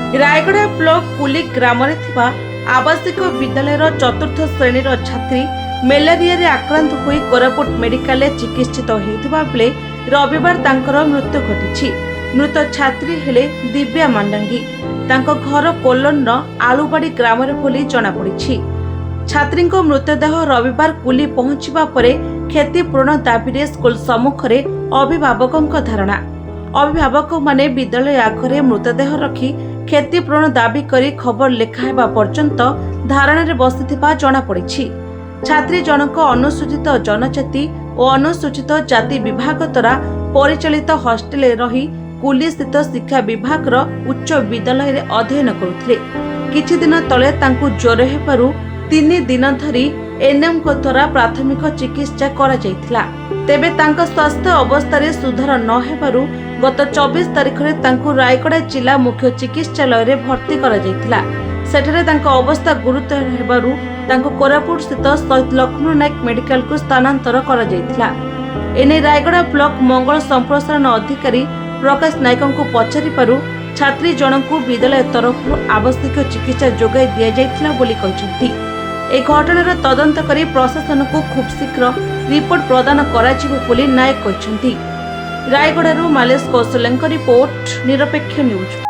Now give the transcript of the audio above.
Rayagada block कुली ग्राम आवासिक विद्यालय चतुर्थ श्रेणी छात्री मेलारिया आक्रांत होई कोरापुट मेडिकल चिकित्सित होता बेले रविवार तांकर मृत्यु घटी। मृत छात्री हेले दिव्या मांडांगी। तांको घर कोलोन आलुबाड़ी ग्राम बोली जनापड़ी। छात्री मृतदेह रविवार कुली पहुंचवा परे क्षतिपूरण दाबी स्कूल सम्मुख में अभिभावकों धारणा। अभिभावक माने विद्यालय आगे मृतदेह रखी क्षतिपूरण दाबी करी खबर लेखाहेबा पर्यंत धारणा बसिथिबा जनापड़ी। छात्री जनक अनुसूचित जनजाति और अनुसूचित जाति विभाग द्वारा परिचालित हॉस्टेल रही कुली स्थित शिक्षा विभाग उच्च विद्यालय रे अध्ययन करुथिले। किछि दिन तले तांकु ज्वर हेबारु 3 दिन धरी एनएम को द्वारा प्राथमिक चिकित्सा करा जायथिला। तेबे तांका स्वास्थ्य अवस्था रे सुधार न हेबारु गत 24 तारिख रे तांकु रायगड़ा जिला मुख्य चिकित्सालय रे भर्ती करा जायथिला। सेठरे तांका अवस्था गुरुतर हेबारु तांको कोरापुट स्थित शहीद लक्ष्मण नायक मेडिकल को स्थानांतर करा जायथिला। एने रायगड़ा ब्लॉक मंगल संप्रसारण अधिकारी प्रकाश नायक को पचारि पारु छात्री जनकु विद्यालय तरफ आवश्यक चिकित्सा जोगाई दिया जायथिला बोली कहिसंती। ए घटनार तदंत करी प्रशासन को खूब शीघ्र रिपोर्ट प्रदान कराजिबो बोली नायक कहिसंती। रायगड़ारू मालेश कौशलଙ୍କ रिपोर्ट निरपेक्ष न्यूज।